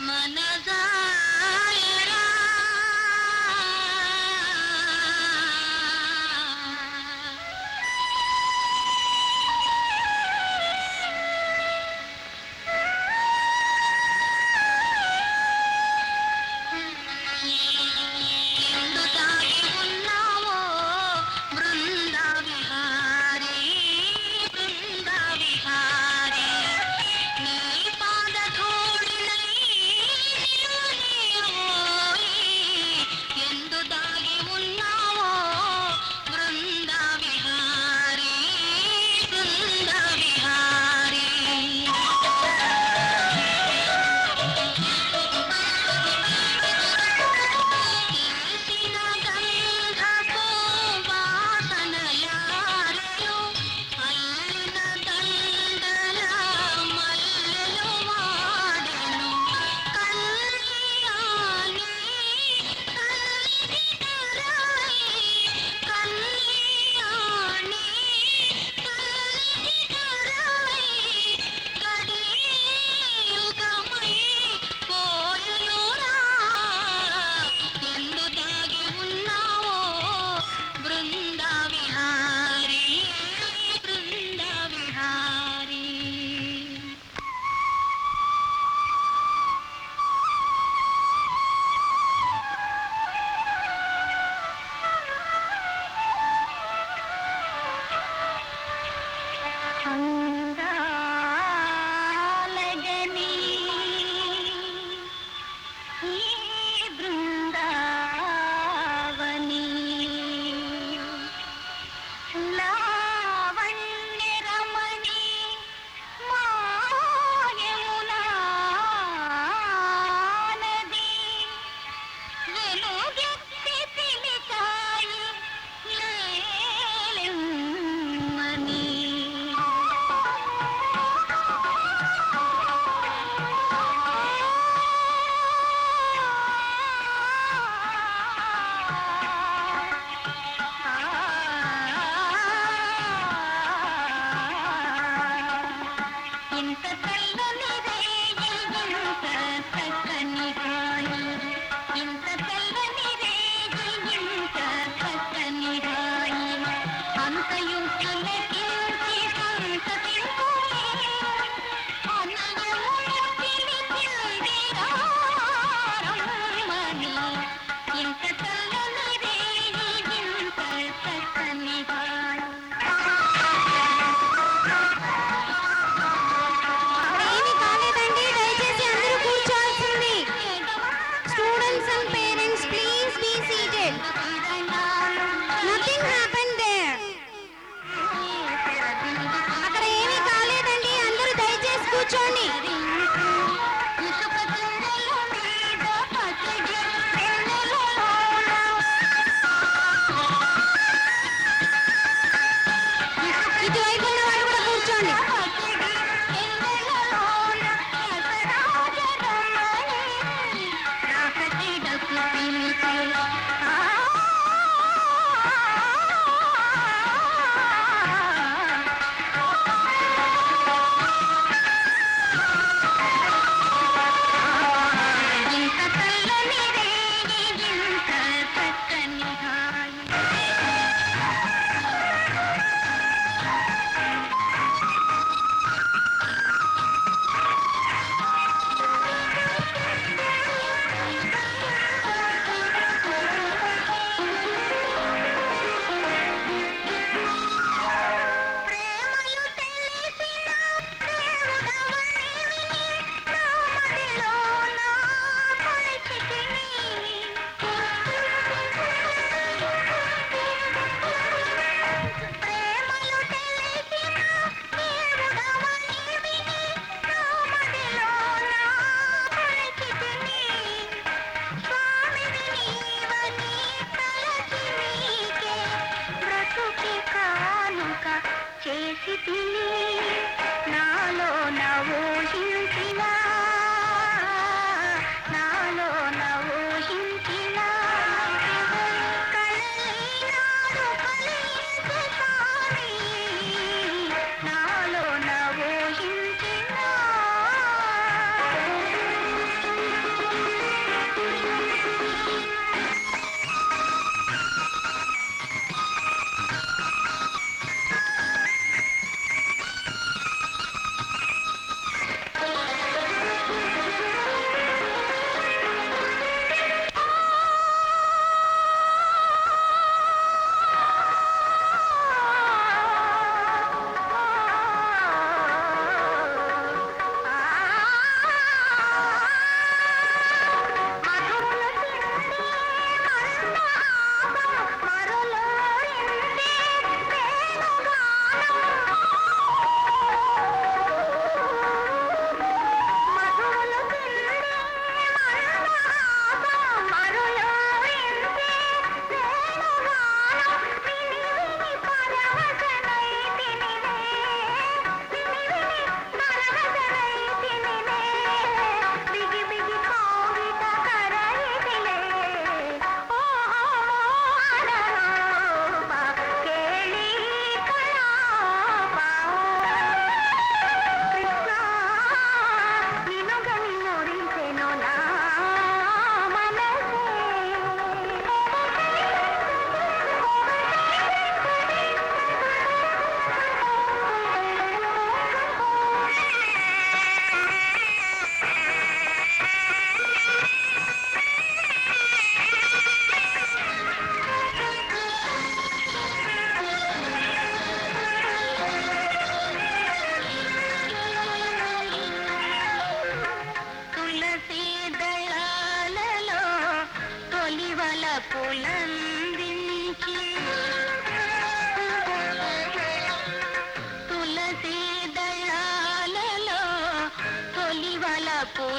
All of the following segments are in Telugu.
మనసాయరా ఎందు తాగి ఉన్నావో బృంద విహారీ బృంద విహారీ నీ పాద ధూళినై నిలువెదను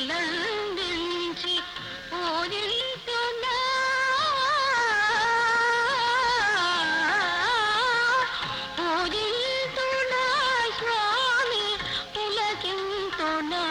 పూలందించి పూజింతున్నా పూజింతున్నా స్వామి పులకింతున్నా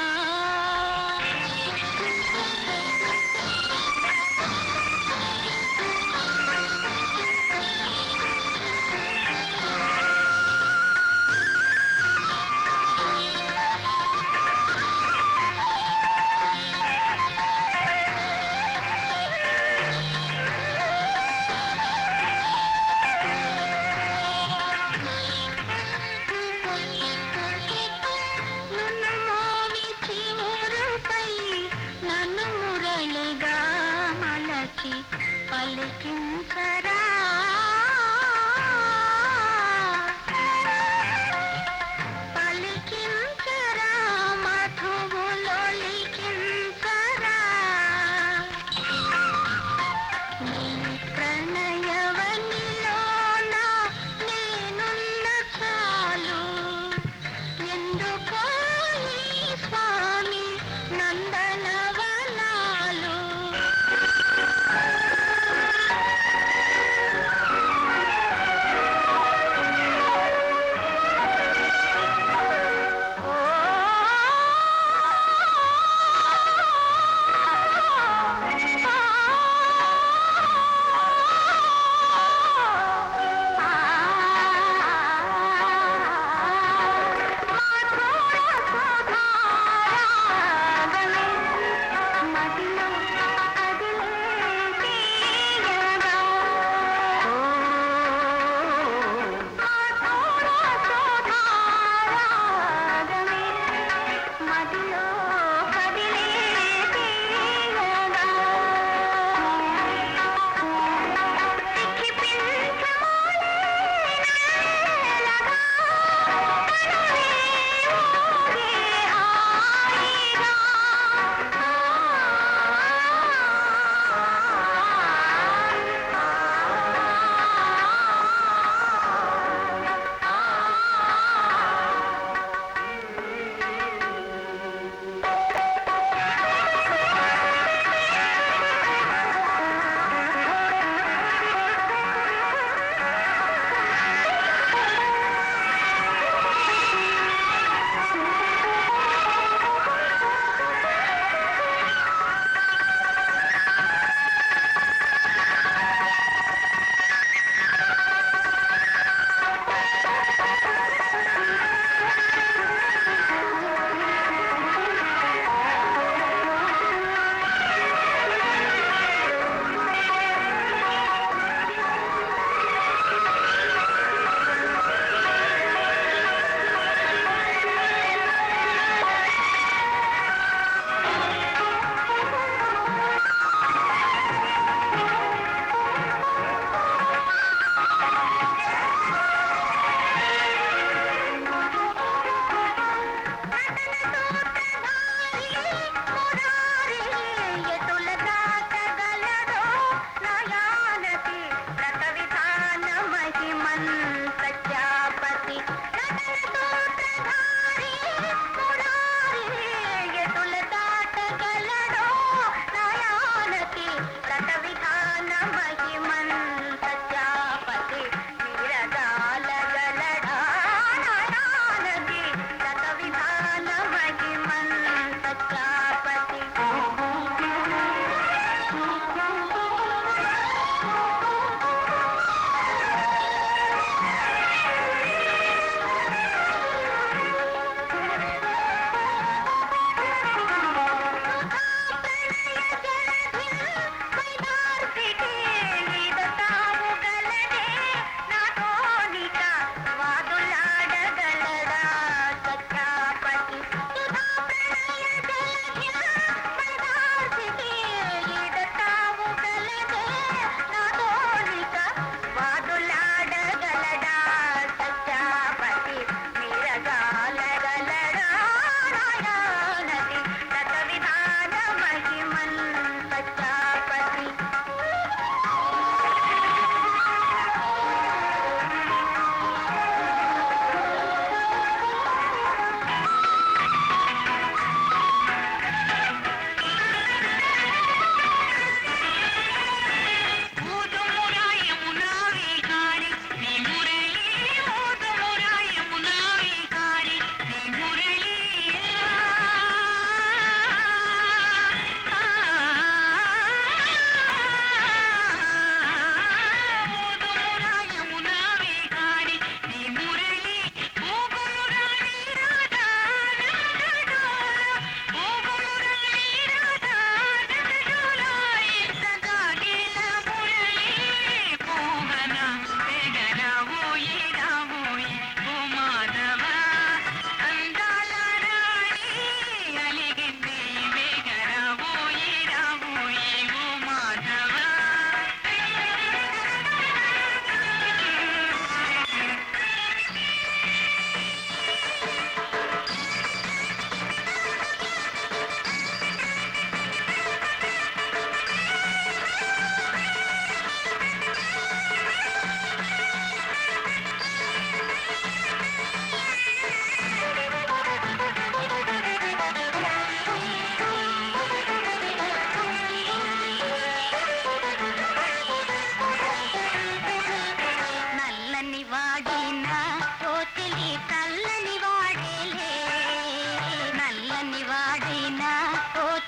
పలికించరా పలికించరా మధువులొలికించరా నీ ప్రణయవనిలోన నేనున్న చాలు ఎందుకో ఈ స్వామి నందనవనాలు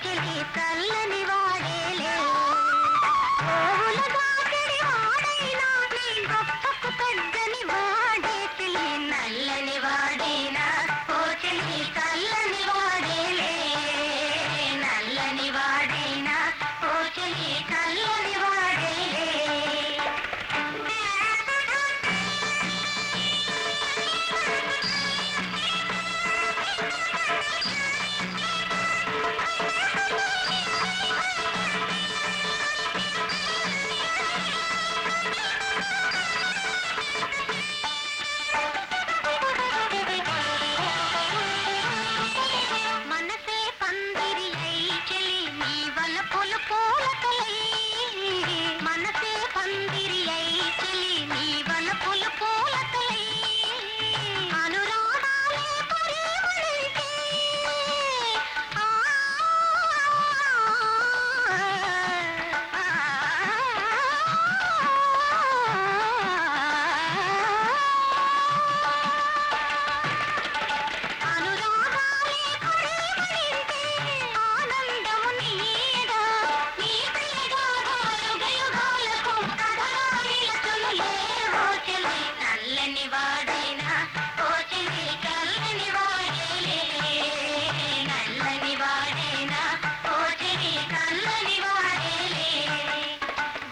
చెలి చల్లని వాడేలే ఓవుల దాచడి వాడైనా నీ గొప్పకు పెద్దని వాడే చెలి నల్లని వాడైనా ఓ చెలి చల్లని వాడేలే నల్లని వాడైనా ఓ చెలి చల్లని వాడేలే మనసే పందిరి అయి చెలి నీ వలపుల పూలకలై మనసే పందిరి అయి చెలి నీ వలపుల పూలకలై అనురాగాలే పరిమళించే ఆ అనురాగాలే పరిమళించే ఆనందము నీయగా నీ ప్రియగాథ యుగయుగాలకు కథనాలిలతులులే ఓ చెలి నల్లని వాడైనా ఓ చెలి చల్లని వాడేలే నల్లని వాడైనా ఓ చెలి చల్లని వాడేలే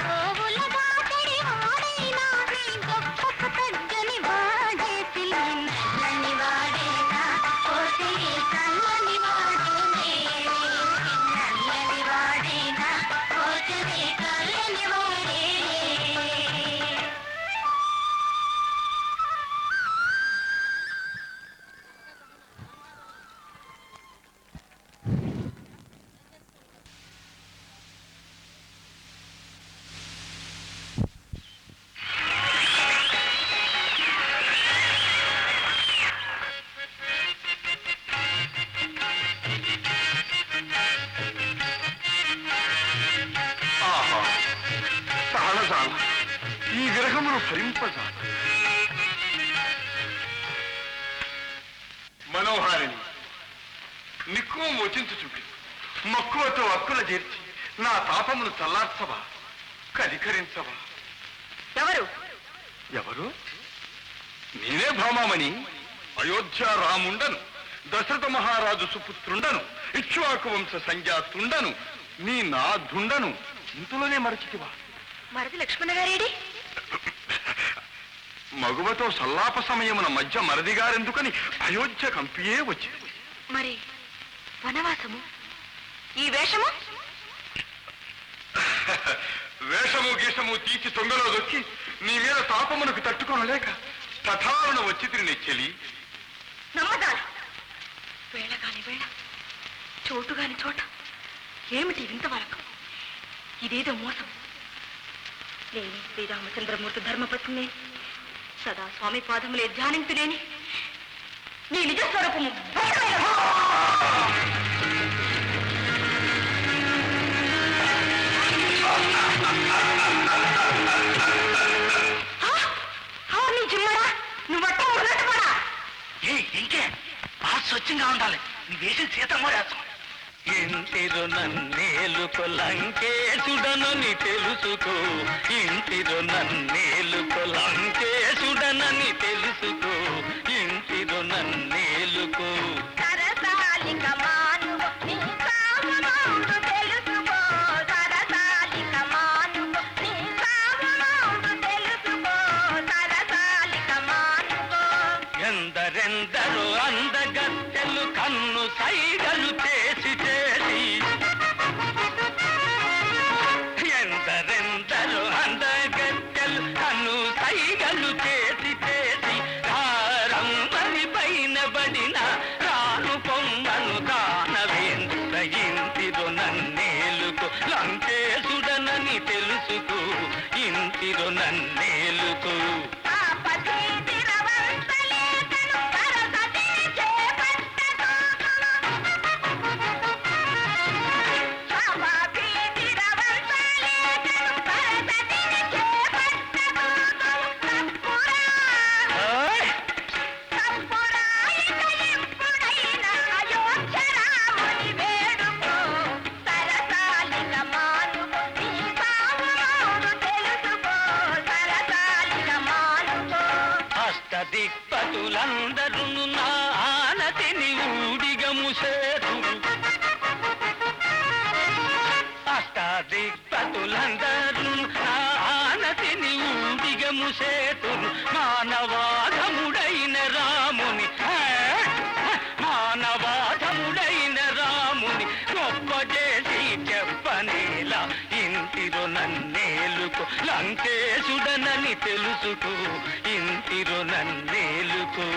గోవుల దాచడి వాడైనా నీ గొప్పకు తగ్గని వాడే చెలి నల్లని వాడైనా ఓ చెలి చల్లని వాడేలే నల్లని వాడైనా ఓ చెలి చల్లని వాడేలే ఆహా సహనజాల ఈ విరహమును భరింపజాల మనోహారిణి నిక్కువ మోచించుచుండి మక్కువతో అక్కుల చేర్చి నా తాపమును చల్లార్చవా కనికరించవా ఎవరు ఎవరు నేనే భామామణి అయోధ్య రాముండను దశరథ మహారాజు సుపుత్రుండను ఇక్ష్వాకు వంశ సంజాతుండను నీ నా దుండను ఇంతలోనే మరచితివా మరది లక్ష్మణ గారేడి మగువతో సల్లాప సమయమున మధ్య మరదిగారెందుకని అయోధ్య కంపియే వచ్చింది మరి వనవాసము ఈ వేషము వేషము గీషము తీసి తొంగలో దొక్కి నీ మీద తాపమునకు తట్టుకొనలేక తథారుణ వచ్చి తిరిగి చెలి నమ్మదాలి వేళ కాని వేళ చోటు కాని చోట ఏమిటి ఇంతవరకు ఇదేదో మోసం నేను శ్రీరామచంద్రమూర్తి ధర్మపత్ని సదా స్వామి పాదములే ధ్యానించులేని నీ నిజ స్వరూపము నీ చిమ్మడా నువ్వట్టే ఉన్నట్టుపడా ఇంకే బాగా స్వచ్ఛంగా ఉండాలి నువ్వు వేసిన సీతం కూడా ఇంటిరు నన్నేలుకో లంకేశుడనని తెలుసుకో ఇంటిరు నన్నేలుకో లంకేశుడనని తెలుసుకో ఇంటిరు నన్నేలుకో సరసాలిక మానువ నీ కామనౌదు తెలుసుకో సరసాలిక మానువ నీ కామనౌదు తెలుసుకో సరసాలిక మానువ ఎందరెందరో అందగత్తెలు కన్ను సైగలు చేసి చేసి ఎందరెందరో అందగత్తెలు కన్ను సైగలు చేసి చేసి రారమ్మని పైన పడిన రాను పొమ్మను కానవేంద్ర ఇంటిదో నన్నేలుకో లంకేశుడనని తెలుసుకో ఇంటిదో నన్నేలుకో అదిక్పతులందరూ నా ఆనతిని ఊడిగము సేతురు మానవాధముడైన రాముని గొప్ప చేసి చెప్పనేలా ఇంటిరో నన్నేలుకో లంకేశుడనని తెలుసుకో ఇంటిరో నన్నేలుకో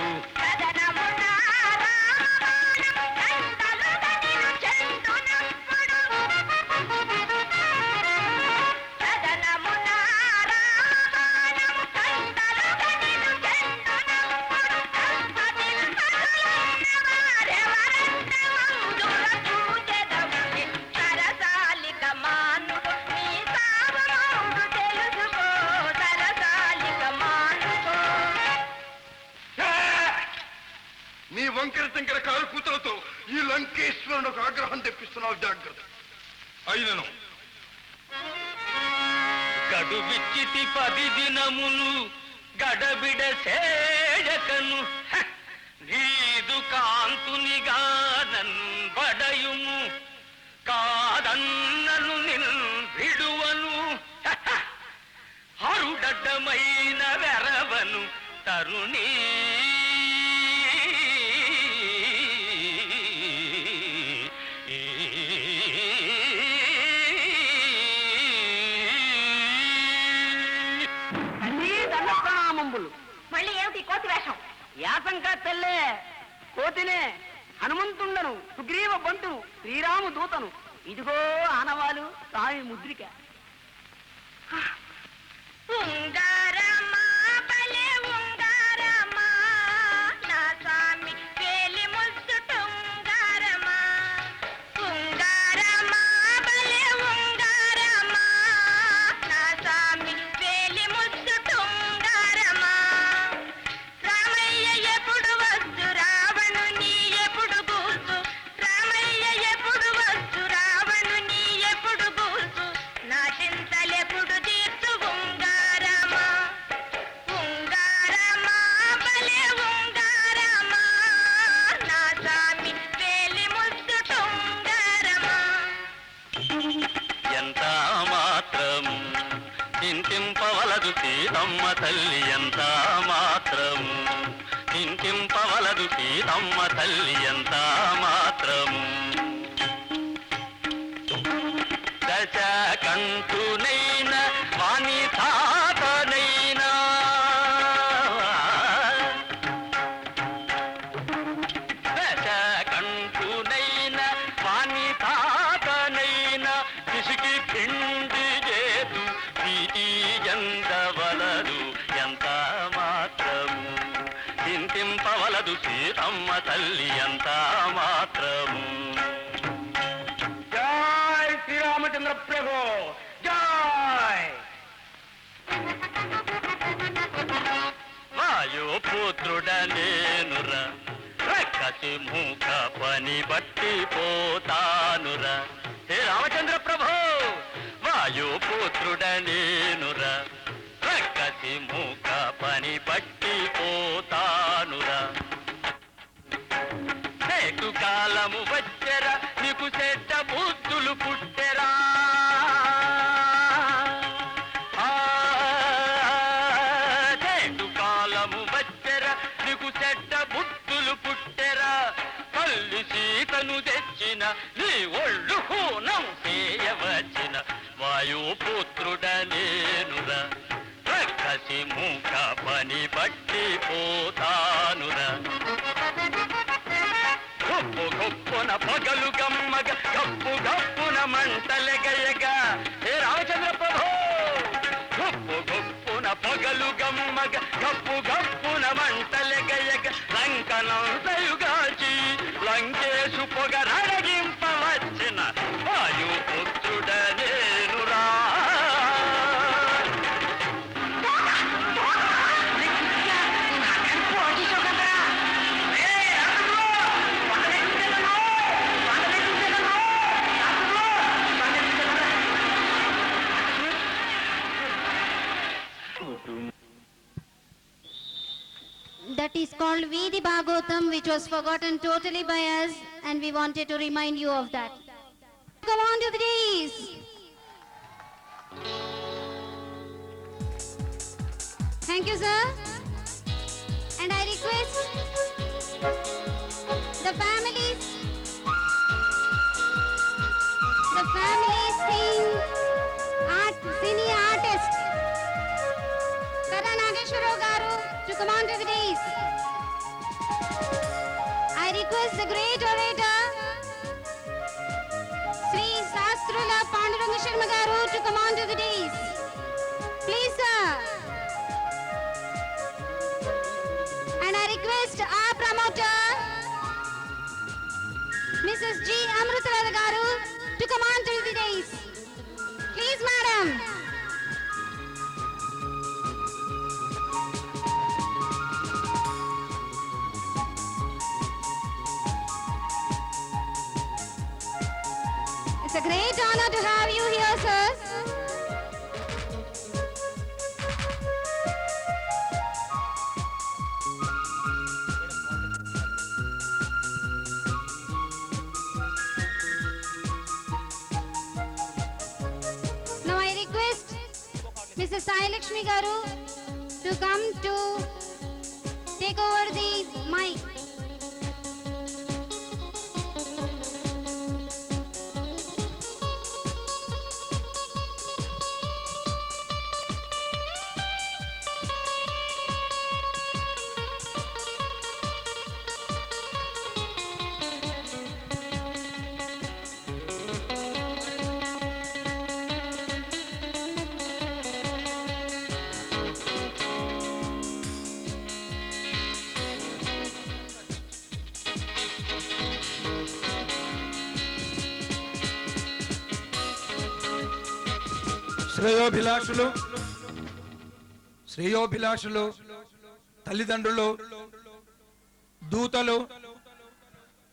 నీ వంకర శంకర కాలు కూతులతో ఈ లంకేశ్వరునికి ఆగ్రహం తెప్పిస్తున్నావు. జాగ్రత్త. అయినను గడువిచ్చితి 10 దినములు గడబిడ సేయకను నీదు కాంతునిగా నన్బడయుము కాదన్నను నిన్ విడువను హరుడడ్డమైన వెరవను తరుణీ మళ్ళీ ఏమిటి కోతి వేషం? యాసంకా తెల్లే కోతినే హనుమంతుండను సుగ్రీవ బంటును శ్రీరాము దూతను ఇదిగో ఆనవాలు సాయి ముద్రిక. ఉంగారమా బలే ఉంగారమా నా స్వామి వేలి ముద్దుటుంగారమా ఉంగారమా బలే ఉంగారమా నా స్వామి వేలి ముద్దుటుంగారమా రామయ్య ఎప్పుడు వస్తు రావణు నీ ఎప్పుడు గూసు రామయ్య ఎప్పుడు వస్తు రావణు నీ ఎప్పుడు గూసు నా చింతలెప్పుడు తీర్చు ఉంగారమా ఉంగారమా బలే ఉంగారమా నా స్వామి వేలి ముద్దుటుంగారమా ఎంత మాత్రము చింతింపవలదు సీతమ్మ తల్లి ఎంత మాత్రము చింతింపవలదు సీతమ్మ తల్లి ఎంత మాత్రము దశకంఠునైన వాణి తాతనైనా దశకంఠునైన వాణి తాతనైనా పిసికి పిండి చేదు ప్రీతి ఎందవలదు ఎంత మాత్రము చింతింపవలదు సీతమ్మ తల్లి ఎంత మాత్రము. జై శ్రీరామచంద్ర ప్రభు జై. వాయుపుత్రుడనేనురా రక్కసి మూక పని బట్టి పోతానురా. హే రామచంద్ర ప్రభు వాయుపుత్రుడనేనురా రక్కసి మూక పని బట్టి పోతానురా. నేకు కాలము వచ్చెరా నీకు చెడ్డ బుద్ధులు పుట్టెరా నేకు కాలము వచ్చెరా నీకు చెడ్డ బుద్ధులు పుట్టెరా తల్లి సీతను తెచ్చిన నీ ఒళ్ళు హూనం చేయవచ్చిన వాయుపుత్రుడనేనురా రక్కసి మూక పని బట్టి పోతానురా. గొప్పు గొప్పున పగలు గమ్మగ గప్పు గప్పున మంటలెగయగా. హే రామచంద్ర ప్రభు గొప్పు గొప్పున పగలు గమ్మగ గప్పు గప్పున మంటలెగయగ లంకనంతయుగాచి లంకేశు పొగరడగింపవచ్చిన వాయుపుత్రుడనేనురా. That is called Veedi Bhagavatam, which was forgotten totally by us, and we wanted to remind you of that. Come on to the days. Thank you, sir. And I request the families sing cine artist Kada Nageshwara garu to come on to the dais. I request the great orator Sri Sastrula Panduranga Sharma garu to come on to the dais. Please, sir. And I request our promoter Mrs. G. Amrutalada garu to come on to the dais. Please, madam. It's a great honor to have you here, sirs. Now I request Mrs. Sai Lakshmi Garu to come to take over the mic. శ్రేయోభిలాషులు తల్లిదండ్రులు దూతలు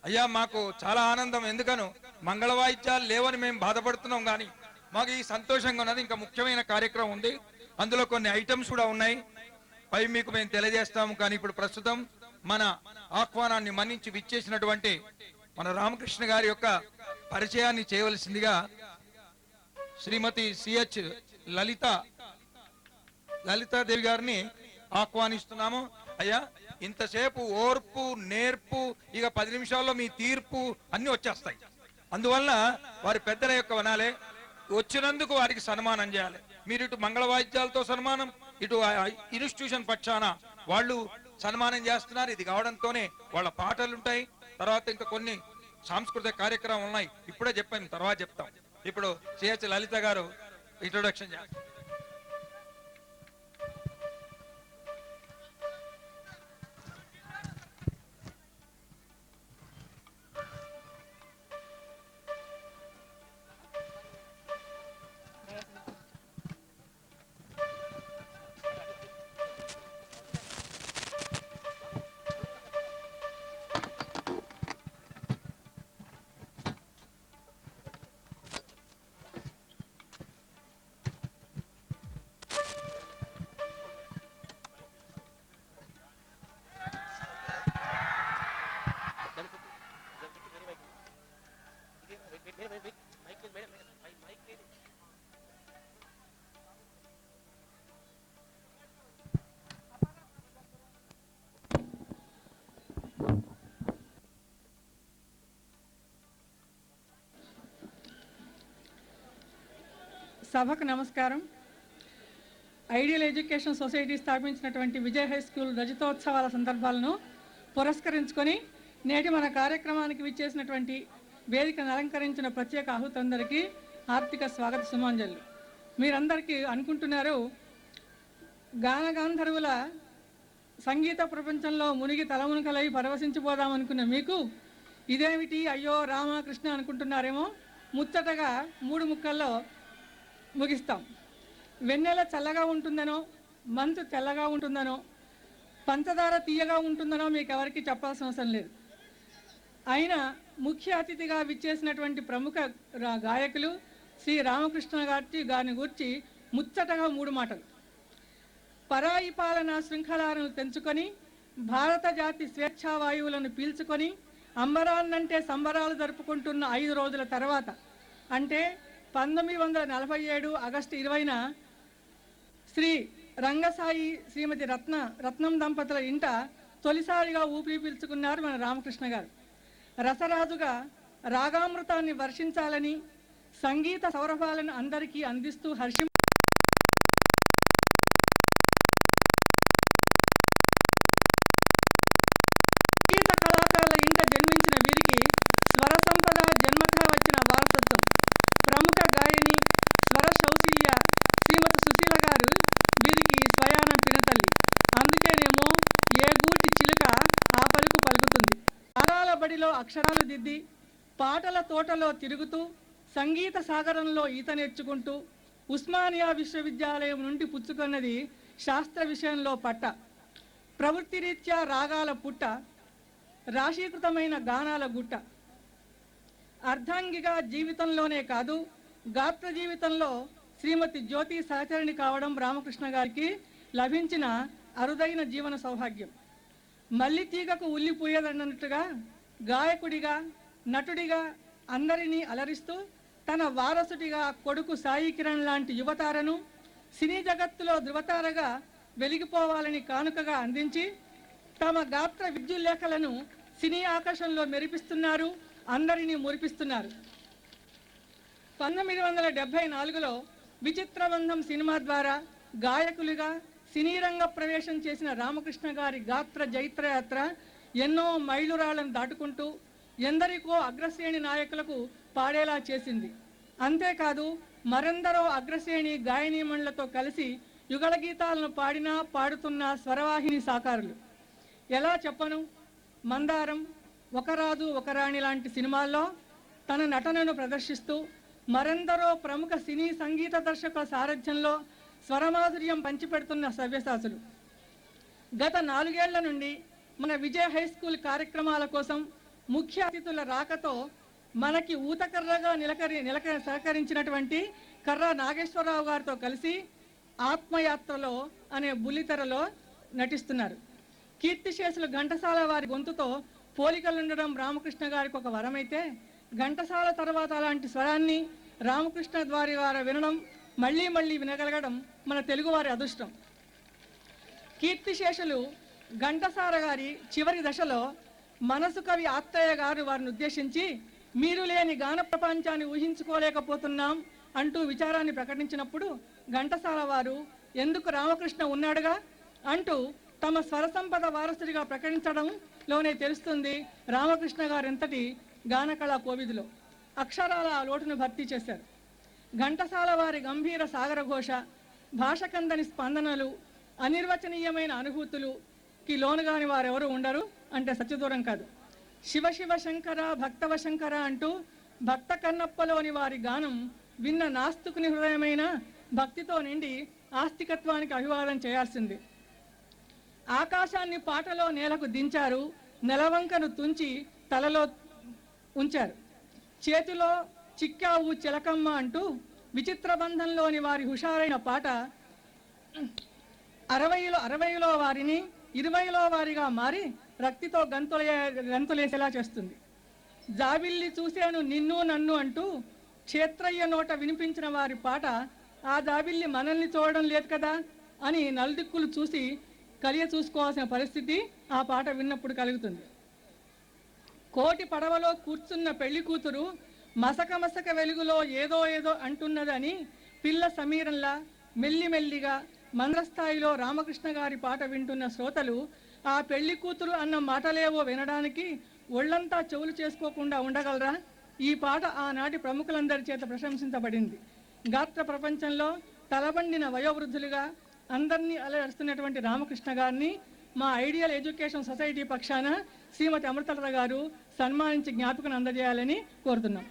అయ్యా మాకు చాలా ఆనందం. ఎందుకను మంగళ వాయిద్యాలు లేవని మేము బాధపడుతున్నాం, కానీ మాకు ఈ సంతోషంగా ఉన్నది. ఇంకా ముఖ్యమైన కార్యక్రమం ఉంది, అందులో కొన్ని ఐటమ్స్ కూడా ఉన్నాయి, అవి మీకు మేము తెలియజేస్తాము. కానీ ఇప్పుడు ప్రస్తుతం మన ఆహ్వానాన్ని మన్నించి విచ్చేసినటువంటి మన రామకృష్ణ గారి యొక్క పరిచయాన్ని చేయవలసిందిగా శ్రీమతి సిహెచ్ లలితాదేవి గారిని ఆహ్వానిస్తున్నాము. అయ్యా ఇంతసేపు ఓర్పు నేర్పు, ఇక 10 నిమిషాల్లో మీ తీర్పు అన్ని వచ్చేస్తాయి. అందువలన వారి పెద్దల యొక్క వనాలే వచ్చినందుకు వారికి సన్మానం చేయాలి. మీరు ఇటు మంగళ వాయిద్యాలతో సన్మానం, ఇటు ఇన్స్టిట్యూషన్ పక్షాన వాళ్ళు సన్మానం చేస్తున్నారు. ఇది కావడంతోనే వాళ్ళ పాటలు ఉంటాయి, తర్వాత ఇంకా కొన్ని సాంస్కృతిక కార్యక్రమాలు ఉన్నాయి. ఇప్పుడే చెప్పాను, తర్వాత చెప్తాం. ఇప్పుడు సిహెచ్ లలిత గారు ఇంట్రొడక్షన్ చేస్తారు. సభకు నమస్కారం. ఐడియల్ ఎడ్యుకేషన్ సొసైటీ స్థాపించినటువంటి విజయ్ హై స్కూల్ రజతోత్సవాల సందర్భాలను పురస్కరించుకొని నేటి మన కార్యక్రమానికి విచ్చేసినటువంటి వేదికను అలంకరించిన ప్రత్యేక ఆహుతందరికీ హార్దిక స్వాగత సుమాంజలి. మీరందరికీ అనుకుంటున్నారు, గానగాంధర్వుల సంగీత ప్రపంచంలో మునిగి తలమునకలై పరవశించిపోదామనుకున్న మీకు ఇదేమిటి అయ్యో రామకృష్ణ అనుకుంటున్నారేమో. ముచ్చటగా 3 ముక్కల్లో ముగిస్తాం. వెన్నెల చల్లగా ఉంటుందనో, మంచు తెల్లగా ఉంటుందనో, పంచదార తీయగా ఉంటుందనో మీకు ఎవరికి చెప్పాల్సిన అవసరం లేదు. అయినా ముఖ్య అతిథిగా విచ్చేసినటువంటి ప్రముఖ గాయకులు శ్రీ రామకృష్ణ గారిని గూర్చి ముచ్చటగా 3 మాటలు. పరాయి పాలన శృంఖలాలను తెంచుకొని భారత జాతి స్వేచ్ఛావాయువులను పీల్చుకొని అంబరాన్నంటే సంబరాలు జరుపుకుంటున్న 5 రోజుల తర్వాత, అంటే 1947 ఆగస్టు 20న శ్రీ రంగసాయి శ్రీమతి రత్నం దంపతుల ఇంట తొలిసారిగా ఊపిరి పీల్చుకున్నారు మన రామకృష్ణ గారు. రసరాజుగా రాగామృతాన్ని వర్షించాలని, సంగీత సౌరభాలను అందరికీ అందిస్తూ సంగీత కళాకారుల ఇంట జన్మించిన వీరికి స్వర సంపద జన్మతః వచ్చిన వారసత్వం. ప్రముఖ గాయని స్వర శౌశల్య శ్రీమతి సుశీల గారు వీరికి స్వయాన పినతల్లి. అందుకేనేమో ఏ గూటి చిలుక ఆ పలుకు పలుకుతుంది. తారాల బడిలో అక్షరాలు దిద్ది, పాటల తోటలో తిరుగుతూ, సంగీత సాగరంలో ఈత నేర్చుకుంటూ, ఉస్మానియా విశ్వవిద్యాలయం నుండి పుచ్చుకున్నది శాస్త్ర విషయంలో పట్ట. ప్రవృత్తిరీత్యా రాగాల పుట్ట, రాశీకృతమైన గానాల గుట్ట. అర్ధాంగిగా జీవితంలోనే కాదు, గాత్ర జీవితంలో శ్రీమతి జ్యోతి సహచరిణి కావడం రామకృష్ణ గారికి లభించిన అరుదైన జీవన సౌభాగ్యం. మల్లితీగకు ఉల్లిపోయేదన్నట్టుగా గాయకుడిగా, నటుడిగా అందరినీ అలరిస్తూ తన వారసుడిగా కొడుకు సాయి కిరణ్ లాంటి యువతారను సినీ జగత్తులో ధృవతారగా వెలిగిపోవాలని కానుకగా అందించి తమ గాత్ర విద్యుల్లేఖలను సినీ ఆకాశంలో మెరిపిస్తున్నారు, అందరినీ మురిపిస్తున్నారు. 1974లో విచిత్రబంధం సినిమా ద్వారా గాయకులుగా సినీ రంగ ప్రవేశం చేసిన రామకృష్ణ గారి గాత్ర జైత్రయాత్ర ఎన్నో మైలురాళ్లను దాటుకుంటూ ఎందరికో అగ్రశ్రేణి నాయకులకు పాడేలా చేసింది. అంతేకాదు మరెందరో అగ్రశ్రేణి గాయనీమణులతో కలిసి యుగళ గీతాలను పాడుతున్న స్వరవాహిని సాకారులు. ఎలా చెప్పను, మందారం, ఒక రాజు ఒక రాణి లాంటి సినిమాల్లో తన నటనను ప్రదర్శిస్తూ మరెందరో ప్రముఖ సినీ సంగీత దర్శకుల సారథ్యంలో స్వరమాధుర్యం పంచిపెడుతున్న సవ్యసాచులు. గత 4 ఏళ్ల నుండి మన విజయ హై స్కూల్ కార్యక్రమాల కోసం ముఖ్య అతిథుల రాకతో మనకి ఊతకర్రగా సహకరించినటువంటి కర్ర నాగేశ్వరరావు గారితో కలిసి ఆత్మయాత్రలో అనే బుల్లితెరలో నటిస్తున్నారు. కీర్తిశేషులు ఘంటసాల వారి గొంతుతో పోలికలుండడం రామకృష్ణ గారికి ఒక వరమైతే, ఘంటసాల తర్వాత అలాంటి స్వరాన్ని రామకృష్ణ ద్వారా వినడం, మళ్ళీ మళ్ళీ వినగలగడం మన తెలుగువారి అదృష్టం. కీర్తిశేషులు ఘంటసాల గారి చివరి దశలో మనసు కవి ఆత్రేయ గారు వారిని ఉద్దేశించి, మీరు లేని గాన ప్రపంచాన్ని ఊహించుకోలేకపోతున్నాం అంటూ విచారాన్ని ప్రకటించినప్పుడు ఘంటసాల వారు ఎందుకు రామకృష్ణ ఉన్నాడుగా అంటూ తమ స్వర సంపద వారసుడిగా ప్రకటించడంలోనే తెలుస్తుంది రామకృష్ణ గారు ఎంతటి గానకళా కోవిదులో. అక్షరాల ఆ లోటును భర్తీ చేశారు. ఘంటసాల వారి గంభీర సాగరఘోష, భాషకందని స్పందనలు, అనిర్వచనీయమైన అనుభూతులుకి లోనుగాని వారెవరూ ఉండరు అంటే సత్యదూరం కాదు. శివ శివ శంకర భక్తవ శంకర అంటూ భక్త కన్నప్పలోని వారి గానం విన్న నాస్తికుని హృదయమైన భక్తితో నిండి ఆస్తికత్వానికి అభివాదం చేయాల్సింది. ఆకాశాన్ని పాటలో నేలకు దించారు, నెలవంకను తుంచి తలలో ఉంచారు. చేతిలో చిక్కావు చిలకమ్మ అంటూ విచిత్ర బంధంలోని వారి హుషారైన పాట 60లో వారిని 20లో వారిగా మారి రక్తితో గంతులేసేలా చేస్తుంది. జాబిల్లి చూశాను నిన్ను నన్ను అంటూ క్షేత్రయ్య నోట వినిపించిన వారి పాట ఆ జాబిల్లి మనల్ని చూడడం లేదు కదా అని నలుదిక్కులు చూసి కలియ చూసుకోవాల్సిన పరిస్థితి ఆ పాట విన్నప్పుడు కలుగుతుంది. కోటి పడవలో కూర్చున్న పెళ్లి కూతురు మసక మసక వెలుగులో ఏదో ఏదో అంటున్నదని పిల్ల సమీరంలా మెల్లిమెల్లిగా మంద్రస్థాయిలో రామకృష్ణ గారి పాట వింటున్న శ్రోతలు ఆ పెళ్లి కూతురు అన్న మాటలేవో వినడానికి ఒళ్ళంతా చెవులు చేసుకోకుండా ఉండగలరా? ఈ పాట ఆనాటి ప్రముఖులందరి చేత ప్రశంసించబడింది. గాత్ర ప్రపంచంలో తలబండిన వయోవృద్ధులుగా అందరినీ అలరిస్తున్నటువంటి రామకృష్ణ గారిని మా ఐడియల్ ఎడ్యుకేషన్ సొసైటీ పక్షాన శ్రీమతి అమృతలత గారు సన్మానించి జ్ఞాపకం అందజేయాలని కోరుతున్నాం.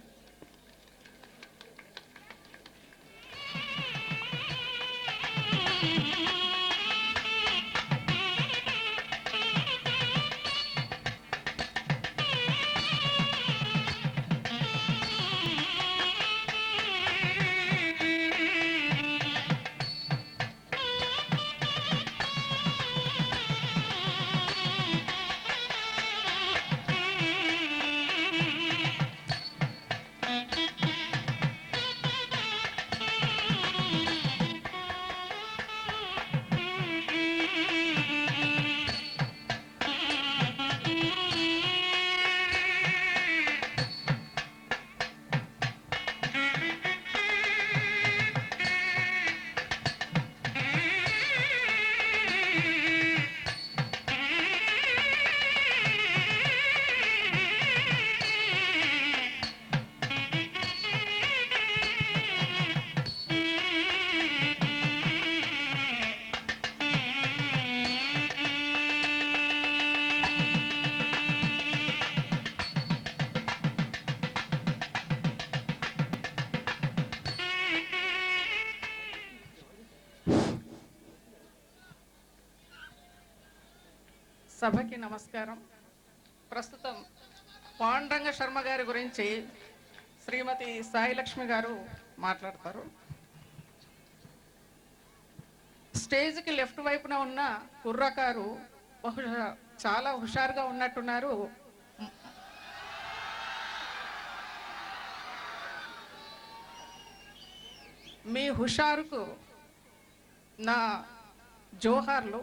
సభకి నమస్కారం. ప్రస్తుతం పాండురంగ శర్మ గారి గురించి శ్రీమతి సాయిలక్ష్మి గారు మాట్లాడతారు. స్టేజ్కి లెఫ్ట్ వైపున ఉన్న కుర్రకారు బహుశా చాలా హుషారుగా ఉన్నట్టున్నారు. మీ హుషారుకు నా జోహార్లు.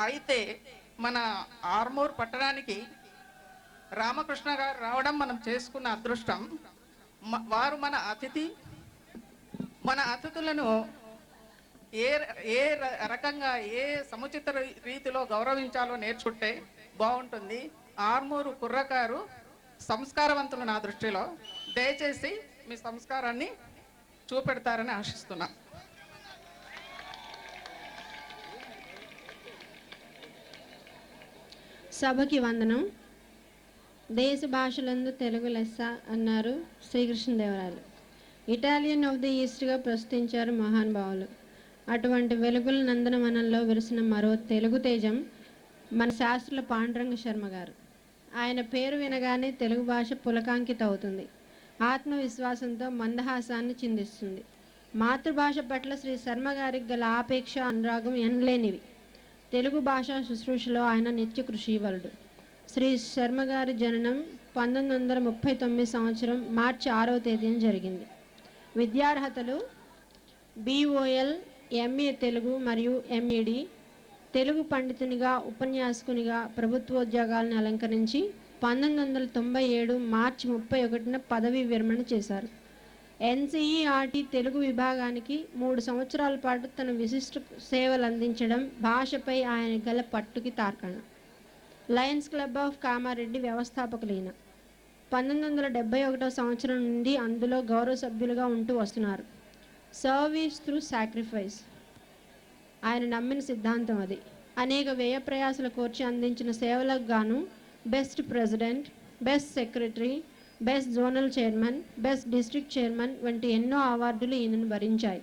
అయితే మన ఆర్మూర్ పట్టణానికి రామకృష్ణ గారు రావడం మనం చేసుకున్న అదృష్టం. వారు మన అతిథులను ఏ ఏ రకంగా ఏ సముచిత రీతిలో గౌరవించాలో నేర్చుకుంటే బాగుంటుంది. ఆర్మూరు కుర్రకారు సంస్కారవంతులు నా దృష్టిలో. దయచేసి మీ సంస్కారాన్ని చూపెడతారని ఆశిస్తున్నా. సభకి వందనం. దేశ భాషలందు తెలుగు లెస్స అన్నారు శ్రీకృష్ణదేవరాయలు. ఇటాలియన్ ఆఫ్ ది ఈస్ట్గా ప్రస్తుతించారు మహానుభావులు. అటువంటి వెలుగుల నందనవనంలో విరిసిన మరో తెలుగు తేజం మన శాస్త్రుల పాండురంగ శర్మ గారు. ఆయన పేరు వినగానే తెలుగు భాష పులకాంకిత అవుతుంది. ఆత్మవిశ్వాసంతో మందహాసాన్ని చిందిస్తుంది. మాతృభాష పట్ల శ్రీ శర్మ గారికి గల ఆపేక్ష అనురాగం ఎనలేనివి. తెలుగు భాషా శుశ్రూషలో ఆయన నిత్య కృషివలుడు. శ్రీ శర్మ గారి జననం 1939 సంవత్సరం మార్చి 6వ తేదీన జరిగింది. విద్యార్హతలు BOL, MA తెలుగు మరియు MED. తెలుగు పండితునిగా, ఉపన్యాసకునిగా ప్రభుత్వోద్యోగాలను అలంకరించి 1997 మార్చి 31న పదవీ విరమణ చేశారు. NCERT తెలుగు విభాగానికి 3 సంవత్సరాల పాటు తన విశిష్ట సేవలు అందించడం భాషపై ఆయన గల పట్టుకి తార్కాణం. లయన్స్ క్లబ్ ఆఫ్ కామారెడ్డి వ్యవస్థాపకులైన 1971 సంవత్సరం నుండి అందులో గౌరవ సభ్యులుగా ఉంటూ వస్తున్నారు. సర్వీస్ త్రూ సాక్రిఫైస్ ఆయన నమ్మిన సిద్ధాంతం అది. అనేక వ్యయ ప్రయాసాలు కోర్చి అందించిన సేవలకు గాను best president, best secretary, best zonal chairman, best district chairman వంటి ఎన్నో అవార్డులు ఈయనను భరించాయి.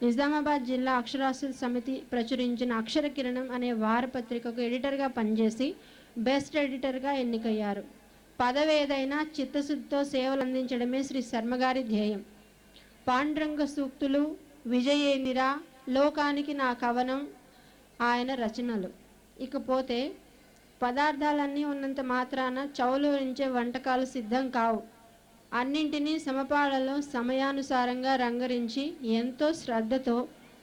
నిజామాబాద్ జిల్లా అక్షరాస్యత సమితి ప్రచురించిన అక్షర కిరణం అనే వారపత్రికకు ఎడిటర్గా పనిచేసి బెస్ట్ ఎడిటర్గా ఎన్నికయ్యారు. పదవి ఏదైనా చిత్తశుద్ధితో సేవలు అందించడమే శ్రీ శర్మగారి ధ్యేయం. పాండురంగ సూక్తులు, విజయేందిరా, లోకానికి నా కవనం ఆయన రచనలు. ఇకపోతే పదార్థాలన్నీ ఉన్నంత మాత్రాన చౌలూరించే వంటకాలు సిద్ధం కావు. అన్నింటినీ సమపాళలో సమయానుసారంగా రంగరించి ఎంతో శ్రద్ధతో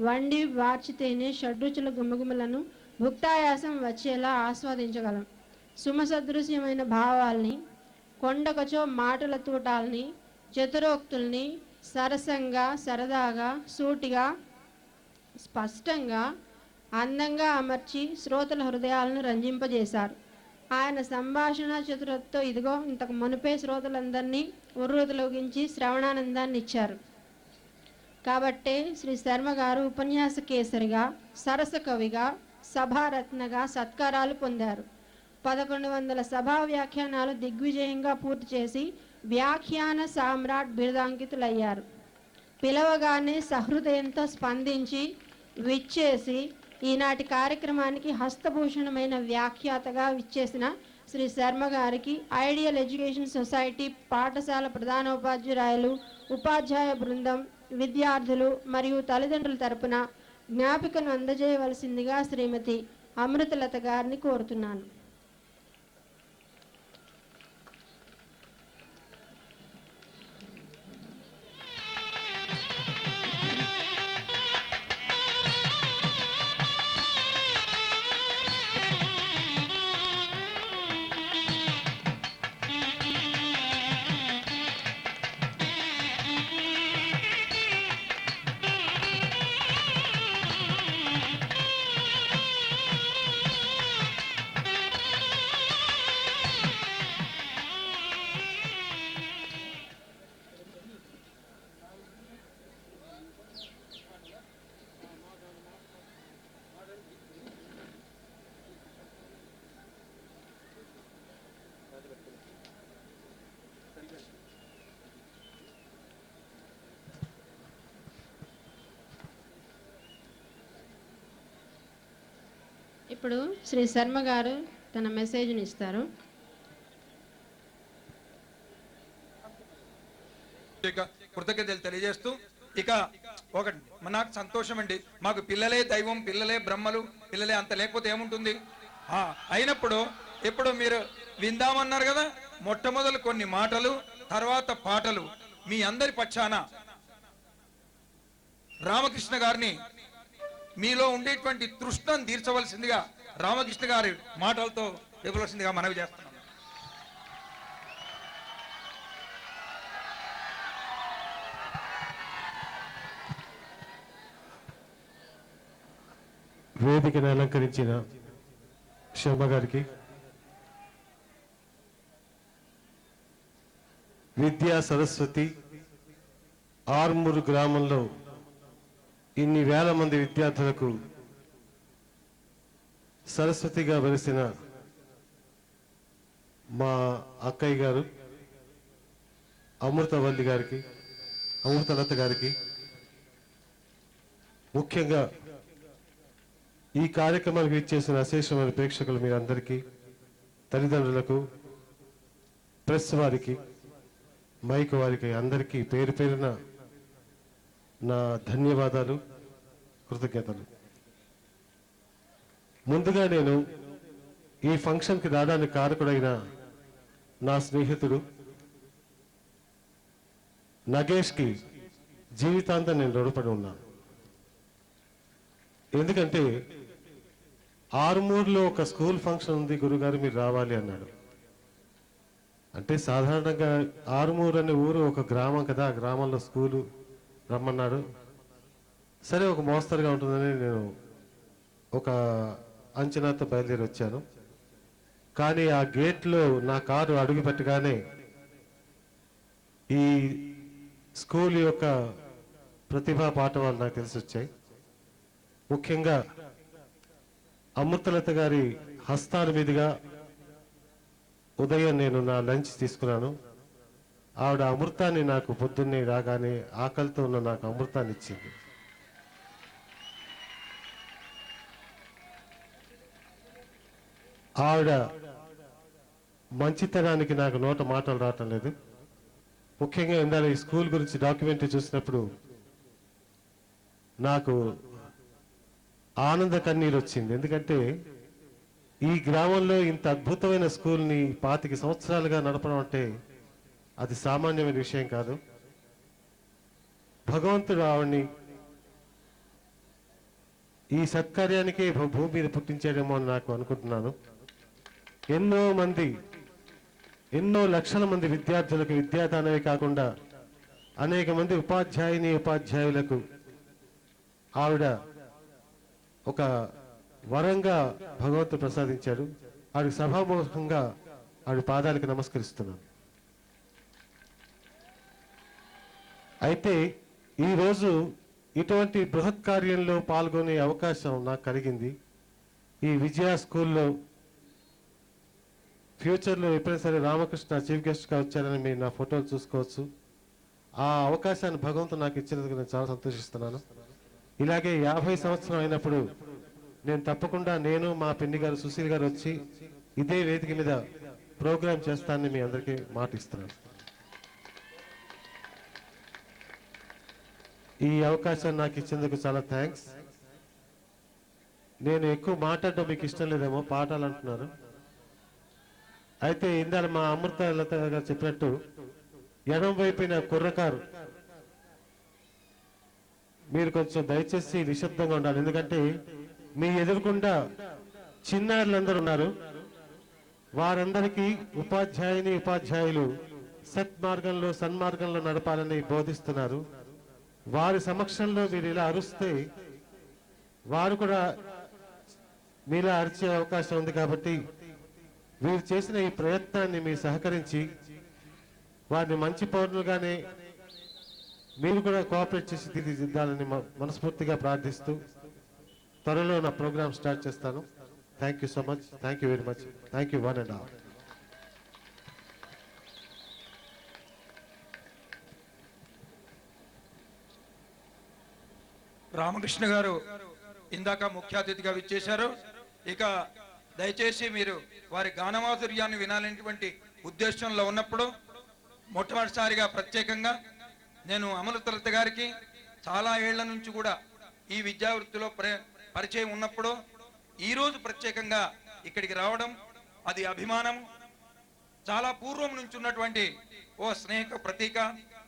వండి వార్చితేనే షడ్రుచుల గుమగుమలను భుక్తాయాసం వచ్చేలా ఆస్వాదించగలం. సుమసదృశ్యమైన భావాల్ని, కొండకచో మాటల తూటాల్ని, చతురోక్తుల్ని సరసంగా, సరదాగా, సూటిగా, స్పష్టంగా, అందంగా అమర్చి శ్రోతల హృదయాలను రంజింపజేశారు. ఆయన సంభాషణ చతురతతో ఇదిగో ఇంతకు మునిపే శ్రోతలందరినీ ఉర్రూతలోగించి శ్రవణానందాన్ని ఇచ్చారు. కాబట్టే శ్రీ శర్మ గారు ఉపన్యాస కేసరిగా, సరస కవిగా, సభారత్నగా సత్కారాలు పొందారు. 1100 సభా వ్యాఖ్యానాలు దిగ్విజయంగా పూర్తి చేసి వ్యాఖ్యాన సామ్రాట్ బిరుదాంకితులయ్యారు. పిలవగానే సహృదయంతో స్పందించి విచ్చేసి ఈనాటి కార్యక్రమానికి హస్తభూషణమైన వ్యాఖ్యాతగా విచ్చేసిన శ్రీ శర్మ గారికి ఐడియల్ ఎడ్యుకేషన్ సొసైటీ పాఠశాల ప్రధానోపాధ్యాయులు, ఉపాధ్యాయ బృందం, విద్యార్థులు మరియు తల్లిదండ్రుల తరపున జ్ఞాపికను అందజేయవలసిందిగా శ్రీమతి అమృతలత గారిని కోరుతున్నాను. ఇప్పుడు శ్రీ శర్మ గారు తన మెసేజ్ని ఇస్తారు. ఇక కృతజ్ఞతలు తెలియజేస్తూ ఇక ఒకటి నాకు సంతోషం అండి, మాకు పిల్లలే దైవం, పిల్లలే బ్రహ్మలు, పిల్లలే అంత లేకపోతే ఏముంటుంది. అయినప్పుడు ఇప్పుడు మీరు విందామన్నారు కదా, మొట్టమొదలు కొన్ని మాటలు, తర్వాత పాటలు. మీ అందరి పక్షాన రామకృష్ణ గారిని మీలో ఉండేటువంటి తృష్ణను తీర్చవలసిందిగా రామకృష్ణ గారి మాటలతో ఇవ్వవలసిందిగా మనవి చేస్తున్నాం. వేదికను అలంకరించిన శర్మ గారికి, విద్యా సరస్వతి ఆర్మూరు గ్రామంలో ఇన్ని వేల మంది విద్యార్థులకు సరస్వతిగా వెలిసిన మా అక్కయ్య గారు అమృతవల్లి గారికి, అమృతలత గారికి, ముఖ్యంగా ఈ కార్యక్రమానికి ఇచ్చేసిన అశేషమైన ప్రేక్షకులు మీరందరికీ, తల్లిదండ్రులకు, ప్రెస్ వారికి, మైక్ వారికి అందరికీ పేరు పేరున నా ధన్యవాదాలు, కృతజ్ఞతలు. ముందుగా నేను ఈ ఫంక్షన్కి రావడానికి కారకుడైన నా స్నేహితుడు నగేష్కి జీవితాంతం నేను రుణపడి ఉన్నాను. ఎందుకంటే ఆరుమూరులో ఒక స్కూల్ ఫంక్షన్ ఉంది గురుగారు, మీరు రావాలి అన్నాడు. అంటే సాధారణంగా ఆరుమూరు అనే ఊరు ఒక గ్రామం కదా, ఆ గ్రామంలో స్కూలు రమ్మన్నాడు. సరే ఒక మోస్తరుగా ఉంటుందని నేను ఒక అంచనాతో బయలుదేరి వచ్చాను. కానీ ఆ గేట్లో నా కారు అడుగు పెట్టగానే ఈ స్కూల్ యొక్క ప్రతిభా పాఠవాలు నాకు తెలిసి వచ్చాయి. ముఖ్యంగా అమృతలత గారి హస్తాల మీదుగా ఉదయం నేను నా లంచ్ తీసుకున్నాను. ఆవిడ అమృతాన్ని నాకు పొద్దున్నే రాగానే ఆకలితో ఉన్న నాకు అమృతాన్ని ఇచ్చింది. ఆవిడ మంచితనానికి నాకు నోట మాటలు రావటం లేదు. ముఖ్యంగా ఇందాక ఈ స్కూల్ గురించి డాక్యుమెంటరీ చూసినప్పుడు నాకు ఆనంద కన్నీరు వచ్చింది. ఎందుకంటే ఈ గ్రామంలో ఇంత అద్భుతమైన స్కూల్ని 25 సంవత్సరాలుగా నడపడం అంటే అది సామాన్యమైన విషయం కాదు. భగవంతుడు ఆవిడ్ని ఈ సత్కార్యానికే భూమి మీద పుట్టించాడేమో అని నాకు అనుకుంటున్నాను. ఎన్నో లక్షల మంది విద్యార్థులకు విద్యాదానమే కాకుండా అనేక మంది ఉపాధ్యాయులకు ఆవిడ ఒక వరంగా భగవంతుడు ప్రసాదించాడు. ఆవిడ సభాముఖంగా ఆవిడ పాదాలకు నమస్కరిస్తున్నాను. అయితే ఈరోజు ఇటువంటి బృహత్ కార్యంలో పాల్గొనే అవకాశం నాకు కలిగింది. ఈ విజయ స్కూల్లో ఫ్యూచర్లో ఎప్పుడైనా సరే రామకృష్ణ చీఫ్ గెస్ట్గా వచ్చారని మీరు నా ఫోటోలు చూసుకోవచ్చు. ఆ అవకాశాన్ని భగవంతుడు నాకు ఇచ్చినందుకు నేను చాలా సంతోషిస్తున్నాను. ఇలాగే 50 సంవత్సరం అయినప్పుడు నేను తప్పకుండా నేను మా పిన్ని గారు సుశీల్ గారు వచ్చి ఇదే వేదిక మీద ప్రోగ్రాం చేస్తానని మీ అందరికీ మాట ఇస్తున్నాను. ఈ అవకాశాన్ని నాకు ఇచ్చేందుకు చాలా థ్యాంక్స్. నేను ఎక్కువ మాట్లాడడం మీకు ఇష్టం లేదేమో, పాఠాలు అంటున్నారు. అయితే ఇందాక మా అమృతలత గారు చెప్పినట్టు ఎడం వైపున కుర్రకారు మీరు కొంచెం దయచేసి నిశ్శబ్దంగా ఉండాలి. ఎందుకంటే మీ ఎదురుకుండా చిన్నారులందరూ ఉన్నారు. వారందరికీ ఉపాధ్యాయులు సన్మార్గంలో నడపాలని బోధిస్తున్నారు. వారి సమక్షంలో మీరు ఇలా అరుస్తే వారు కూడా మీలా అరిచే అవకాశం ఉంది. కాబట్టి వీరు చేసిన ఈ ప్రయత్నాన్ని మీరు సహకరించి వారిని మంచి పౌరులుగానే మీరు కూడా కోఆపరేట్ చేసి తీర్చిదిద్దాలని మనస్ఫూర్తిగా ప్రార్థిస్తూ త్వరలో నా ప్రోగ్రామ్ స్టార్ట్ చేస్తాను. Thank you so much. Thank you very much. Thank you one and all. Ramakrishna గారు ఇందాక ముఖ్య అతిథిగా విచ్చేశారు. ఇక దయచేసి మీరు వారి గానమాధుర్యాన్ని వినాలనేటువంటి ఉద్దేశంలో ఉన్నప్పుడు మొట్టమొదటిసారిగా ప్రత్యేకంగా నేను అమృతలత గారికి చాలా ఏళ్ల నుంచి కూడా ఈ విద్యావృత్తిలో పరిచయం ఉన్నప్పుడు ఈరోజు ప్రత్యేకంగా ఇక్కడికి రావడం అది అభిమానం. చాలా పూర్వం నుంచి ఉన్నటువంటి ఓ స్నేహ ప్రతీక.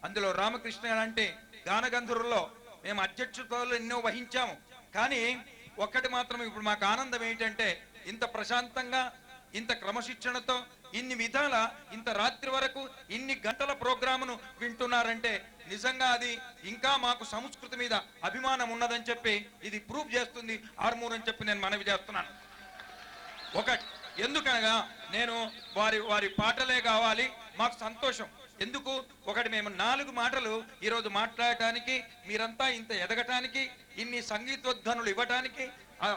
అందులో రామకృష్ణ అంటే గానగంధర్వుల్లో మేము అధ్యక్షతలు ఎన్నో వహించాము. కానీ ఒక్కటి మాత్రం ఇప్పుడు మాకు ఆనందం ఏంటంటే ఇంత ప్రశాంతంగా ఇంత క్రమశిక్షణతో ఇన్ని విధాల ఇంత రాత్రి వరకు ఇన్ని గంటల ప్రోగ్రామును వింటున్నారంటే నిజంగా అది ఇంకా మాకు సంస్కృతి మీద అభిమానం ఉన్నదని చెప్పి ఇది ప్రూవ్ చేస్తుంది ఆర్మూర్ అని చెప్పి నేను మనవి చేస్తున్నాను. ఒకటి ఎందుకనగా నేను వారి పాటలే కావాలి మాకు సంతోషం. ఎందుకు ఒకటి మేము 4 మాటలు ఈరోజు మాట్లాడటానికి మీరంతా ఇంత ఎదగటానికి ఇన్ని సంగీతోద్ఘనులు ఇవ్వటానికి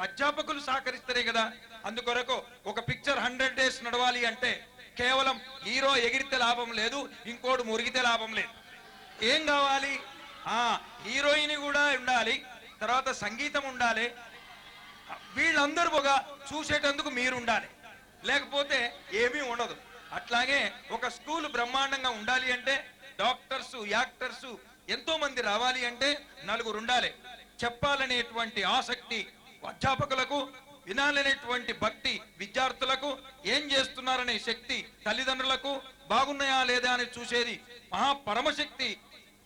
అధ్యాపకులు సహకరిస్తారే కదా. అందుకొరకు ఒక పిక్చర్ 100 days నడవాలి అంటే కేవలం హీరో ఎగిరితే లాభం లేదు, ఇంకోటి మురిగితే లాభం లేదు. ఏం కావాలి? హీరోయిన్ కూడా ఉండాలి, తర్వాత సంగీతం ఉండాలి, వీళ్ళందరూ ఒక చూసేటందుకు మీరు ఉండాలి, లేకపోతే ఏమీ ఉండదు. అట్లాగే ఒక స్కూల్ బ్రహ్మాండంగా ఉండాలి అంటే డాక్టర్స్ యాక్టర్స్ ఎంతో మంది రావాలి అంటే 4 ఉండాలి. చెప్పాలనేటువంటి ఆసక్తి అధ్యాపకులకు, వినాలనేటువంటి భక్తి విద్యార్థులకు, ఏం చేస్తున్నారనే శక్తి తల్లిదండ్రులకు, బాగున్నాయా లేదా అని చూసేది మహాపరమశక్తి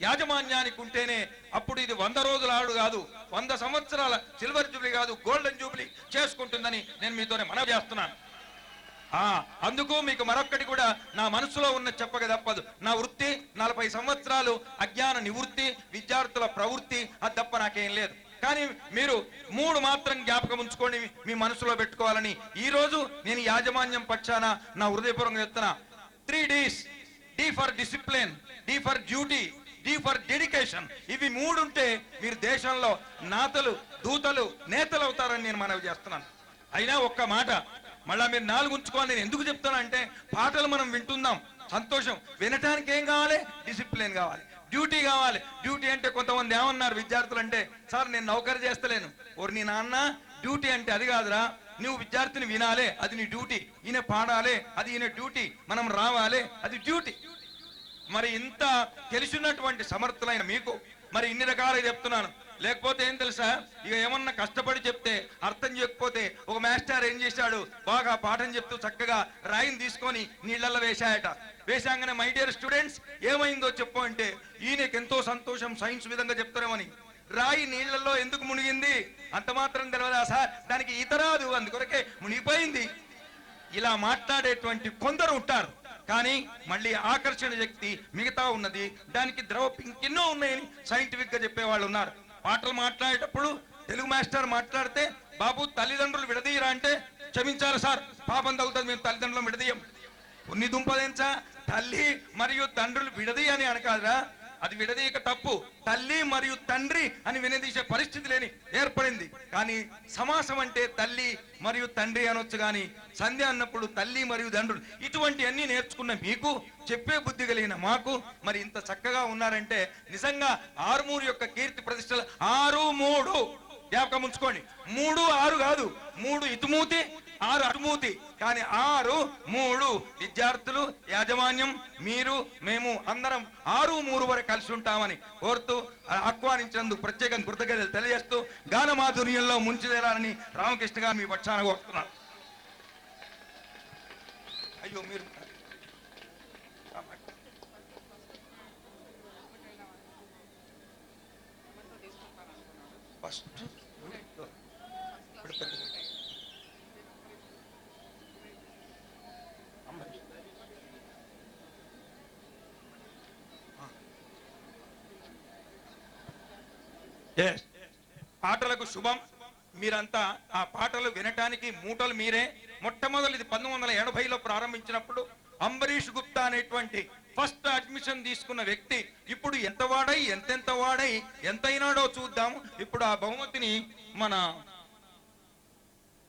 యాజమాన్యానికి ఉంటేనే అప్పుడు ఇది 100 రోజుల ఆడు కాదు, 100 సంవత్సరాల సిల్వర్ జూబ్లీ కాదు, గోల్డెన్ జూబ్లీ చేసుకుంటుందని నేను మీతోనే మనవి చేస్తున్నాను. అందుకు మీకు మరొక్కటి కూడా నా మనసులో ఉన్న చెప్పక తప్పదు. నా వృత్తి 40 సంవత్సరాలు అజ్ఞాన నివృత్తి, విద్యార్థుల ప్రవృత్తి, అది తప్ప నాకేం లేదు. కానీ మీరు 3 మాత్రం జ్ఞాపకం ఉంచుకొని మీ మనసులో పెట్టుకోవాలని ఈ రోజు నేను యాజమాన్యం పక్షాన నా హృదయపూర్వకంగా చెప్తున్నా. 3 Ds. D for discipline, D for duty, D for dedication. ఇవి 3 ఉంటే మీరు దేశంలో నాతలు, దూతలు, నేతలు అవుతారని నేను మనవి చేస్తున్నాను. అయినా ఒక్క మాట మళ్ళా మీరు 4 ఉంచుకోవాలి. నేను ఎందుకు చెప్తానంటే పాటలు మనం వింటున్నాం, సంతోషం. వినటానికి ఏం కావాలి? డిసిప్లిన్ కావాలి, డ్యూటీ కావాలి. డ్యూటీ అంటే కొంతమంది ఏమన్నారు విద్యార్థులు అంటే, సార్ నేను నౌకరీ చేస్తలేను. ఓరు నీ నాన్న, డ్యూటీ అంటే అది కాదురా, నువ్వు విద్యార్థిని వినాలే, అది నీ డ్యూటీ. ఈయన పాడాలే, అది ఈయన డ్యూటీ. మనం రావాలే, అది డ్యూటీ. మరి ఇంత తెలిసినటువంటి సమర్థులైన మీకు మరి ఇన్ని రకాలుగా చెప్తున్నాను. లేకపోతే ఏం తెలుసా, ఇక ఏమన్నా కష్టపడి చెప్తే అర్థం చేయకపోతే ఒక మాస్టర్ ఏం చేశాడు, బాగా పాఠం చెప్తూ చక్కగా రాయిని తీసుకొని నీళ్ళల్లో వేశాయట. వేశాగానే మై డియర్ స్టూడెంట్స్ ఏమైందో చెప్పు అంటే, ఈయనకి ఎంతో సంతోషం, సైన్స్ విధంగా చెప్తారేమని. రాయి నీళ్లలో ఎందుకు మునిగింది అంత మాత్రం తెలియదా సార్, దానికి ఈత రాదు, అందుకొరకే మునిగిపోయింది. ఇలా మాట్లాడేటువంటి కొందరు ఉంటారు. కానీ మళ్ళీ ఆకర్షణ శక్తి మిగతా ఉన్నది, దానికి ద్రవ ఇంకెన్నో ఉన్నాయని సైంటిఫిక్ గా చెప్పేవాళ్ళు ఉన్నారు. పాటలు మాట్లాడేటప్పుడు తెలుగు మాస్టర్ మాట్లాడితే, బాబు తల్లిదండ్రులు విడదీయరా అంటే, క్షమించాలి సార్ పాపం తగ్గుతుంది, మేము తల్లిదండ్రులు విడదీయం. ఉన్ని దుంపదేంచా, తల్లి మరియు తండ్రులు విడదీయని అనకాదురా, అది విడదీయక తప్పు. తల్లి మరియు తండ్రి అని వినదీసే పరిస్థితి లేని ఏర్పడింది. కానీ సమాసం అంటే తల్లి మరియు తండ్రి అనొచ్చు, కానీ సంధ్య అన్నప్పుడు తల్లి మరియు తండ్రులు. ఇటువంటి అన్ని నేర్చుకున్న మీకు, చెప్పే బుద్ధి కలిగిన మాకు మరి ఇంత చక్కగా ఉన్నారంటే నిజంగా ఆర్మూర్ యొక్క కీర్తి ప్రతిష్టలు 6, 3 జ్ఞాపకం ఉంచుకోండి. 3, 6 కాదు, 3 ఇటుమూతి 6 అటుమూతి, కానీ 6, 3 విద్యార్థులు, యాజమాన్యం, మీరు, మేము అందరం 6, 3 వరకు కలిసి ఉంటామని కోరుతూ ఆహ్వానించినందుకు ప్రత్యేకంగా కృతజ్ఞతలు తెలియజేస్తూ గానమాధుర్యంలో ముంచుదేరాలని రామకృష్ణ గారు మీ పక్షాన కోరుతున్నారు. అయ్యో మీరు ఫస్ట్ పాటలకు శుభం. మీరంతా ఆ పాటలు వినటానికి మూటలు మీరే. మొట్టమొదటి ఇది 1980లో ప్రారంభించినప్పుడు అంబరీష్ గుప్తా అనేటువంటి ఫస్ట్ అడ్మిషన్ తీసుకున్న వ్యక్తి ఇప్పుడు ఎంత వాడై ఎంతెంత వాడై ఎంతైనాడో చూద్దాము. ఇప్పుడు ఆ బహుమతిని మన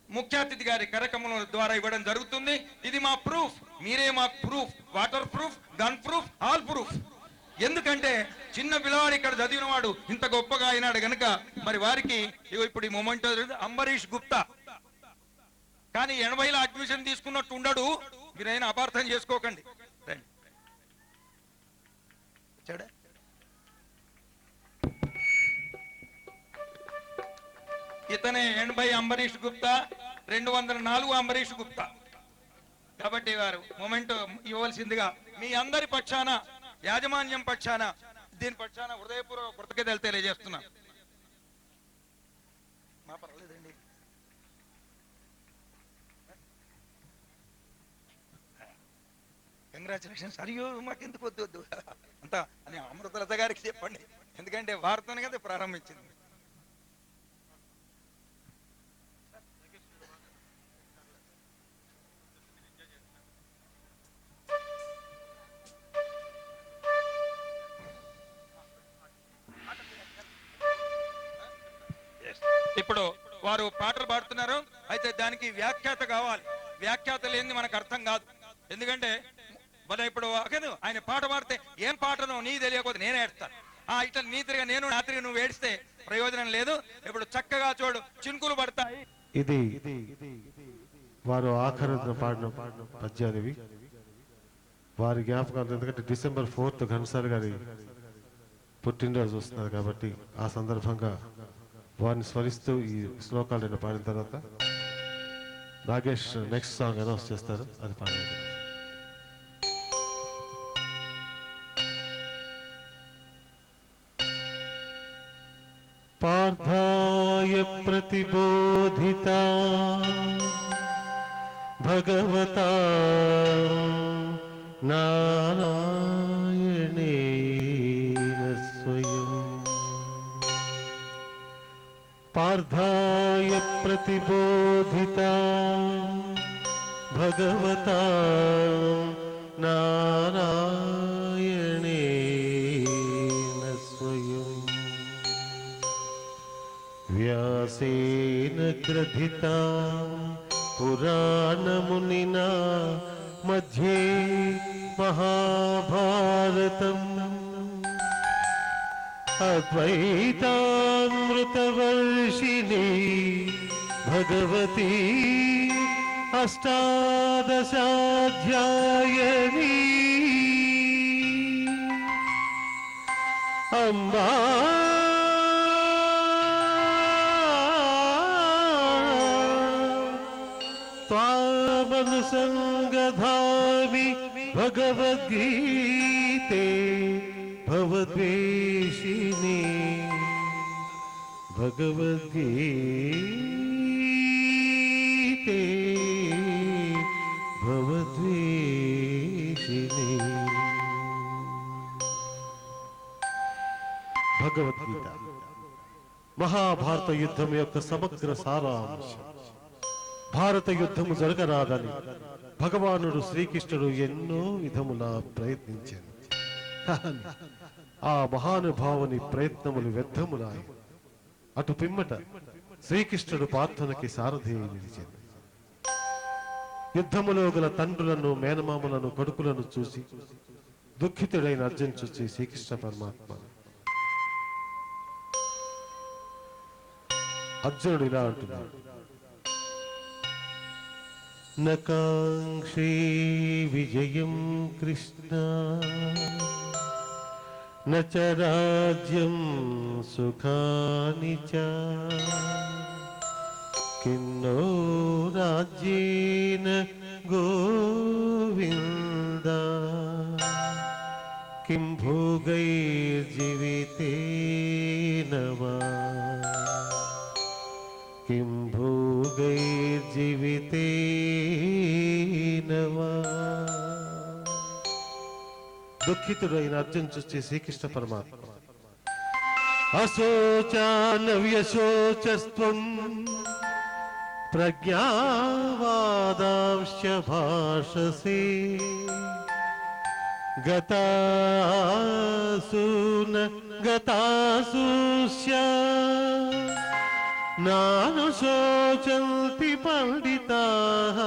ముఖ్య అతిథి గారి కార్యక్రమం ద్వారా ఇవ్వడం జరుగుతుంది. ఇది మా ప్రూఫ్, మీరే మా proof, water proof, gun proof, all proof. ఎందుకంటే చిన్న పిల్లవాడు ఇక్కడ చదివిన వాడు ఇంత గొప్పగా అయినాడు గనుక మరి వారికి ఇప్పుడు ఈ మొమెంట్ అంబరీష్ గుప్తా కానీ 80లో అడ్మిషన్ తీసుకున్నట్టు ఉండడు. మీరైనా అపార్థం చేసుకోకండి. రండి. వచ్చాడా? ఇతనే 80 అంబరీష్ గుప్తా, 204 అంబరీష్ గుప్తా. కాబట్టి వారు మొమెంట్ ఇవ్వవలసిందిగా మీ అందరి పక్షాన, యాజమాన్యం పక్షాన, దీని పక్షాన హృదయపూర్వక కృతజ్ఞతలు తెలియజేస్తున్నా. మా పర్వాలేదండి. కంగ్రాచులేషన్స్. అయ్యో మాకెందుకు వద్దు వద్దు అంతా అని అమృతలత గారికి చెప్పండి, ఎందుకంటే వారితోనే కదా ప్రారంభించింది. ఇప్పుడు వారు పాటలు పాడుతున్నారు. అయితే దానికి వ్యాఖ్యాత కావాలి. వ్యాఖ్యాత లేనిది మనకు అర్థం కాదు. ఎందుకంటే మన ఇప్పుడు ఆయన పాట పాడితే ఏం పాటనో నీ తెలియకపోతే నేనే ఏడుస్తాను. ఇట్లా నీతిగా నేను నాతిగా నువ్వు ఏడిస్తే ప్రయోజనం లేదు. ఇప్పుడు చక్కగా చూడు, చినుకులు పడతాయి. ఇది వారు ఆఖరి పాడిన పద్యాలు ఇవి. వారి జ్ఞాపకాలు, ఎందుకంటే December 4th ఘంటసాల గారి పుట్టినరోజు వస్తున్నారు కాబట్టి ఆ సందర్భంగా వారిని స్మరిస్తూ ఈ శ్లోకాలు పాడిన తర్వాత నాగేష్ నెక్స్ట్ సాంగ్ అనౌన్స్ చేస్తారు. అది పాడండి. పార్థాయ ప్రతిబోధితా భగవతా నారాయణేన స్వయం. పార్థాయ ప్రతిబోధితా భగవతా నారాయణేన స్వయం. వ్యాసేన గ్రథితా పురాణమునినా మధ్యే మహాభారతం. అద్వైతామృతవర్షిణి భగవతి అష్టాదశాధ్యాయని అంబా త్వామనుసంగధామి భగవద్గీతే భవద్వేషిణి భగవద్గీతే భవద్వేషిణి. భగవద్గీత మహాభారత యుద్ధం యొక్క సమగ్ర సారాంశం. భారత యుద్ధము జరగరాదని భగవానుడు శ్రీకృష్ణుడు ఎన్నో విధములా ప్రయత్నించాడు. కానీ ఆ మహానుభావుని ప్రయత్నములు వ్యర్థములాయి. అటు పిమ్మట శ్రీకృష్ణుడు ప్రార్థనకి సారథి నిలిచాడు. యుద్ధములో గల తండ్రులను, మేనమామలను, కొడుకులను చూసి దుఃఖితుడైన అర్జున్ చూసి శ్రీకృష్ణ పరమాత్మ అర్జునుడు ఇలా అంటున్నాడు, నకాంక్షే విజయం కృష్ణ నచ రాజ్యం సుఖాని చ కిన్నో రాజ్యేన గోవింద కిం భోగైర్జీవితేన వా కిం భోగైర్జీవితేన వా. దుఃఖితుడైన అర్జున్ చూసి శ్రీకృష్ణ పరమాత్మ అశోచానవ్యశోచస్త్వం ప్రజ్ఞావాదాంశ్చ భాషసే గతాసూన గతాసూస్య నానుశోచంతి పండితాః